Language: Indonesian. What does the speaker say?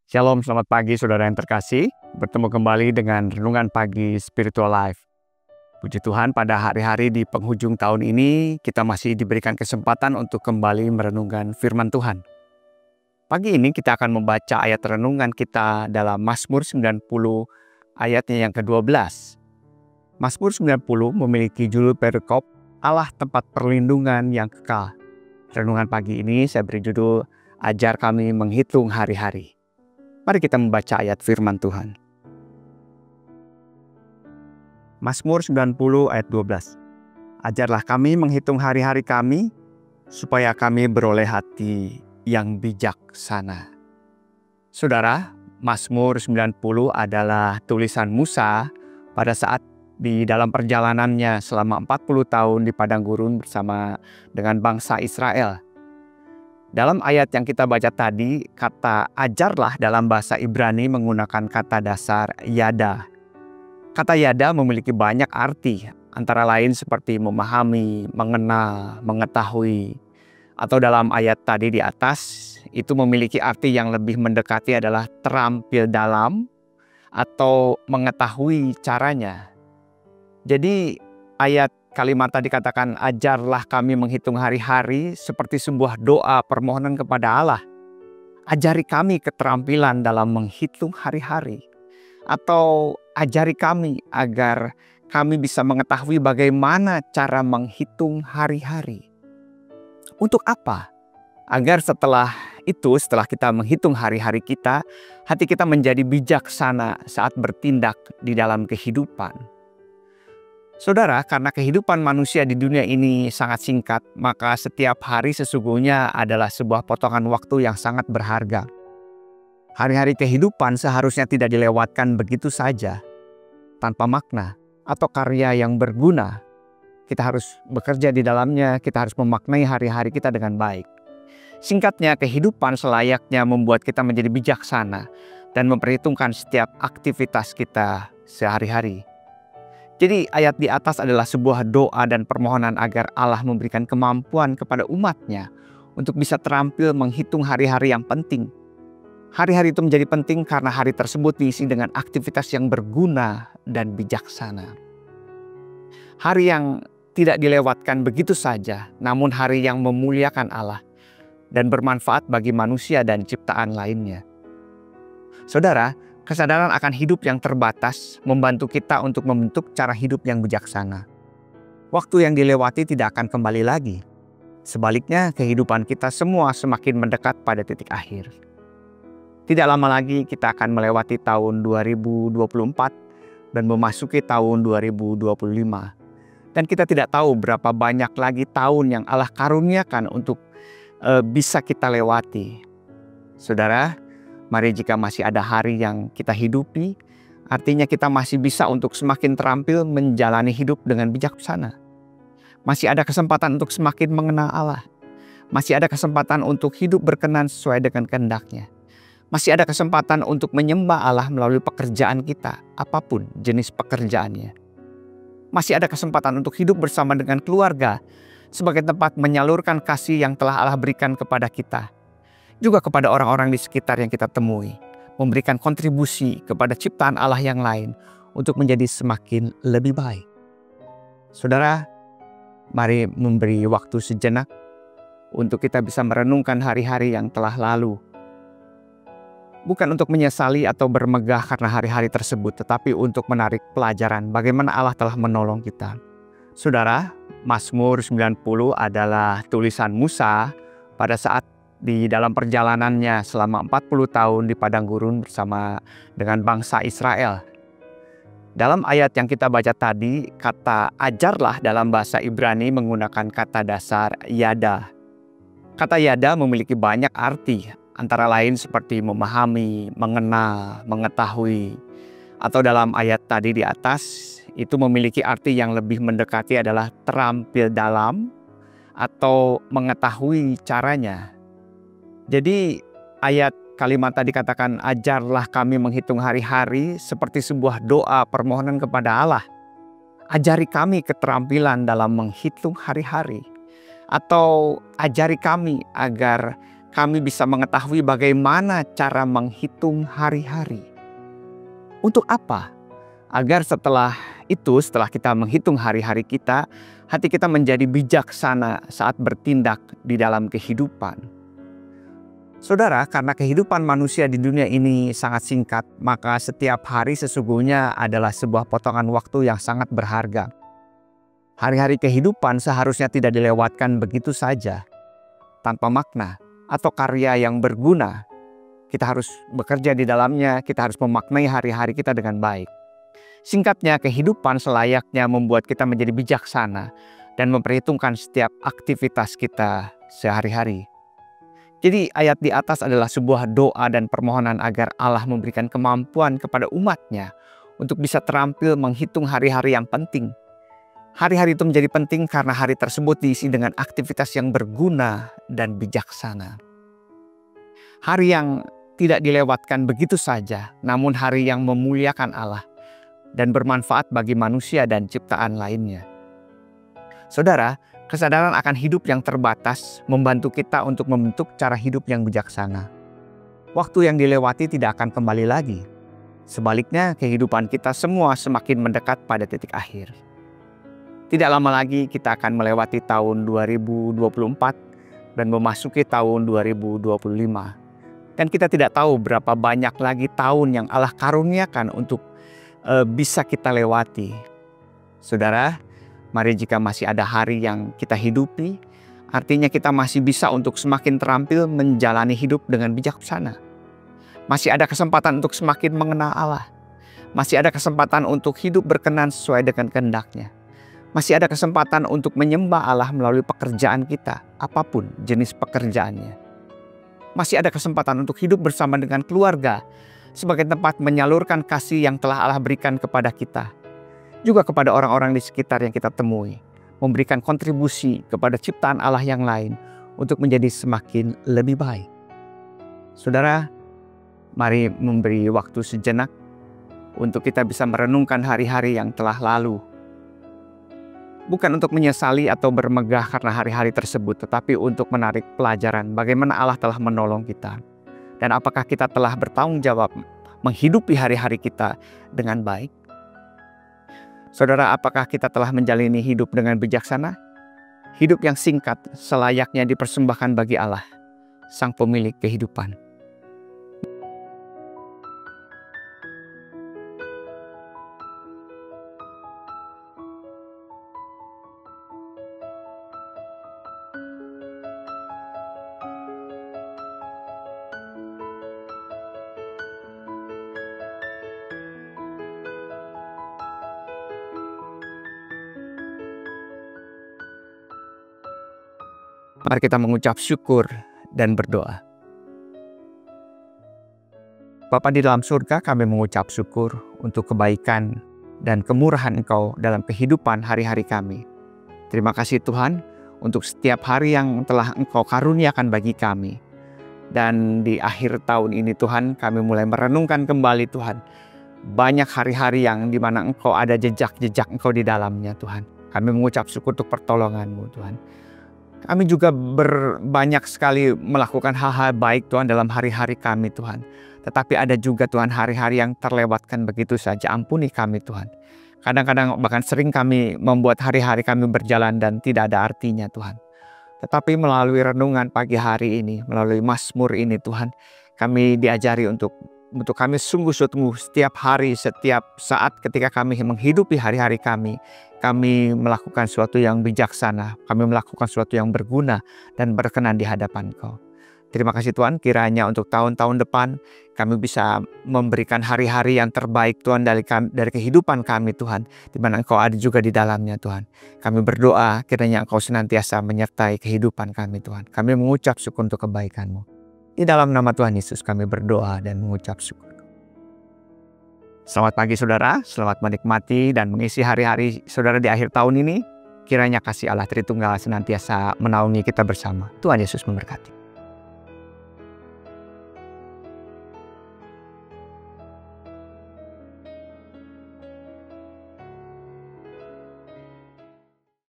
Shalom, selamat pagi saudara yang terkasih. Bertemu kembali dengan Renungan Pagi Spiritual Life. Puji Tuhan, pada hari-hari di penghujung tahun ini kita masih diberikan kesempatan untuk kembali merenungkan firman Tuhan. Pagi ini kita akan membaca ayat renungan kita dalam Mazmur 90 ayatnya yang ke-12. Mazmur 90 memiliki judul perikop Allah tempat perlindungan yang kekal. Renungan pagi ini saya beri judul Ajar Kami Menghitung Hari-hari. Mari kita membaca ayat firman Tuhan. Mazmur 90 ayat 12. Ajarlah kami menghitung hari-hari kami, supaya kami beroleh hati yang bijaksana. Saudara, Mazmur 90 adalah tulisan Musa pada saat di dalam perjalanannya selama 40 tahun di padang gurun bersama dengan bangsa Israel. Dalam ayat yang kita baca tadi, kata ajarlah dalam bahasa Ibrani menggunakan kata dasar yada. Kata yada memiliki banyak arti, antara lain seperti memahami, mengenal, mengetahui. Atau dalam ayat tadi di atas, itu memiliki arti yang lebih mendekati adalah terampil dalam atau mengetahui caranya. Jadi ayat kalimat tadi katakan ajarlah kami menghitung hari-hari seperti sebuah doa permohonan kepada Allah. Ajari kami keterampilan dalam menghitung hari-hari. Atau ajari kami agar kami bisa mengetahui bagaimana cara menghitung hari-hari. Untuk apa? Agar setelah kita menghitung hari-hari kita, hati kita menjadi bijaksana saat bertindak di dalam kehidupan. Saudara, karena kehidupan manusia di dunia ini sangat singkat, maka setiap hari sesungguhnya adalah sebuah potongan waktu yang sangat berharga. Hari-hari kehidupan seharusnya tidak dilewatkan begitu saja, tanpa makna atau karya yang berguna. Kita harus bekerja di dalamnya, kita harus memaknai hari-hari kita dengan baik. Singkatnya, kehidupan selayaknya membuat kita menjadi bijaksana dan memperhitungkan setiap aktivitas kita sehari-hari. Jadi ayat di atas adalah sebuah doa dan permohonan agar Allah memberikan kemampuan kepada umatnya untuk bisa terampil menghitung hari-hari yang penting. Hari-hari itu menjadi penting karena hari tersebut diisi dengan aktivitas yang berguna dan bijaksana. Hari yang tidak dilewatkan begitu saja, namun hari yang memuliakan Allah dan bermanfaat bagi manusia dan ciptaan lainnya. Saudara, kesadaran akan hidup yang terbatas membantu kita untuk membentuk cara hidup yang bijaksana. Waktu yang dilewati tidak akan kembali lagi. Sebaliknya, kehidupan kita semua semakin mendekat pada titik akhir. Tidak lama lagi kita akan melewati tahun 2024 dan memasuki tahun 2025. Dan kita tidak tahu berapa banyak lagi tahun yang Allah karuniakan untuk bisa kita lewati. Saudara, mari jika masih ada hari yang kita hidupi, artinya kita masih bisa untuk semakin terampil menjalani hidup dengan bijaksana. Masih ada kesempatan untuk semakin mengenal Allah. Masih ada kesempatan untuk hidup berkenan sesuai dengan kehendak-Nya. Masih ada kesempatan untuk menyembah Allah melalui pekerjaan kita, apapun jenis pekerjaannya. Masih ada kesempatan untuk hidup bersama dengan keluarga sebagai tempat menyalurkan kasih yang telah Allah berikan kepada kita. Juga kepada orang-orang di sekitar yang kita temui, memberikan kontribusi kepada ciptaan Allah yang lain untuk menjadi semakin lebih baik. Saudara, mari memberi waktu sejenak untuk kita bisa merenungkan hari-hari yang telah lalu. Bukan untuk menyesali atau bermegah karena hari-hari tersebut, tetapi untuk menarik pelajaran bagaimana Allah telah menolong kita. Saudara, Mazmur 90 adalah tulisan Musa pada saat di dalam perjalanannya selama 40 tahun di padang gurun bersama dengan bangsa Israel. Dalam ayat yang kita baca tadi, kata ajarlah dalam bahasa Ibrani menggunakan kata dasar yada. Kata yada memiliki banyak arti, antara lain seperti memahami, mengenal, mengetahui. Atau dalam ayat tadi di atas, itu memiliki arti yang lebih mendekati adalah terampil dalam atau mengetahui caranya. Jadi ayat kalimat tadi katakan ajarlah kami menghitung hari-hari seperti sebuah doa permohonan kepada Allah. Ajari kami keterampilan dalam menghitung hari-hari. Atau ajari kami agar kami bisa mengetahui bagaimana cara menghitung hari-hari. Untuk apa? Agar setelah kita menghitung hari-hari kita, hati kita menjadi bijaksana saat bertindak di dalam kehidupan. Saudara, karena kehidupan manusia di dunia ini sangat singkat, maka setiap hari sesungguhnya adalah sebuah potongan waktu yang sangat berharga. Hari-hari kehidupan seharusnya tidak dilewatkan begitu saja, tanpa makna atau karya yang berguna. Kita harus bekerja di dalamnya, kita harus memaknai hari-hari kita dengan baik. Singkatnya, kehidupan selayaknya membuat kita menjadi bijaksana dan memperhitungkan setiap aktivitas kita sehari-hari. Jadi ayat di atas adalah sebuah doa dan permohonan agar Allah memberikan kemampuan kepada umatnya untuk bisa terampil menghitung hari-hari yang penting. Hari-hari itu menjadi penting karena hari tersebut diisi dengan aktivitas yang berguna dan bijaksana. Hari yang tidak dilewatkan begitu saja, namun hari yang memuliakan Allah dan bermanfaat bagi manusia dan ciptaan lainnya. Saudara, kesadaran akan hidup yang terbatas membantu kita untuk membentuk cara hidup yang bijaksana. Waktu yang dilewati tidak akan kembali lagi. Sebaliknya, kehidupan kita semua semakin mendekat pada titik akhir. Tidak lama lagi kita akan melewati tahun 2024 dan memasuki tahun 2025. Dan kita tidak tahu berapa banyak lagi tahun yang Allah karuniakan untuk bisa kita lewati. Saudara, mari jika masih ada hari yang kita hidupi, artinya kita masih bisa untuk semakin terampil menjalani hidup dengan bijaksana. Masih ada kesempatan untuk semakin mengenal Allah. Masih ada kesempatan untuk hidup berkenan sesuai dengan kehendak-Nya. Masih ada kesempatan untuk menyembah Allah melalui pekerjaan kita, apapun jenis pekerjaannya. Masih ada kesempatan untuk hidup bersama dengan keluarga, sebagai tempat menyalurkan kasih yang telah Allah berikan kepada kita. Juga kepada orang-orang di sekitar yang kita temui. Memberikan kontribusi kepada ciptaan Allah yang lain untuk menjadi semakin lebih baik. Saudara, mari memberi waktu sejenak untuk kita bisa merenungkan hari-hari yang telah lalu. Bukan untuk menyesali atau bermegah karena hari-hari tersebut, tetapi untuk menarik pelajaran bagaimana Allah telah menolong kita. Dan apakah kita telah bertanggung jawab menghidupi hari-hari kita dengan baik? Saudara, apakah kita telah menjalani hidup dengan bijaksana? Hidup yang singkat selayaknya dipersembahkan bagi Allah, Sang Pemilik kehidupan. Mari kita mengucap syukur dan berdoa. Bapa di dalam surga, kami mengucap syukur untuk kebaikan dan kemurahan Engkau dalam kehidupan hari-hari kami. Terima kasih Tuhan untuk setiap hari yang telah Engkau karuniakan bagi kami. Dan di akhir tahun ini Tuhan, kami mulai merenungkan kembali Tuhan. Banyak hari-hari yang dimana Engkau ada jejak-jejak Engkau di dalamnya Tuhan. Kami mengucap syukur untuk pertolongan-Mu Tuhan. Kami juga banyak sekali melakukan hal-hal baik Tuhan dalam hari-hari kami Tuhan. Tetapi ada juga Tuhan hari-hari yang terlewatkan begitu saja. Ampuni kami Tuhan. Kadang-kadang bahkan sering kami membuat hari-hari kami berjalan dan tidak ada artinya Tuhan. Tetapi melalui renungan pagi hari ini, melalui Mazmur ini Tuhan, kami diajari untuk kami sungguh-sungguh setiap hari, setiap saat ketika kami menghidupi hari-hari kami melakukan sesuatu yang bijaksana, kami melakukan sesuatu yang berguna dan berkenan di hadapan Engkau. Terima kasih Tuhan, kiranya untuk tahun-tahun depan kami bisa memberikan hari-hari yang terbaik Tuhan dari kehidupan kami Tuhan, di mana Engkau ada juga di dalamnya Tuhan. Kami berdoa kiranya Engkau senantiasa menyertai kehidupan kami Tuhan. Kami mengucap syukur untuk kebaikan-Mu. Di dalam nama Tuhan Yesus kami berdoa dan mengucap syukur. Selamat pagi saudara, selamat menikmati dan mengisi hari-hari saudara di akhir tahun ini. Kiranya kasih Allah Tritunggal senantiasa menaungi kita bersama. Tuhan Yesus memberkati.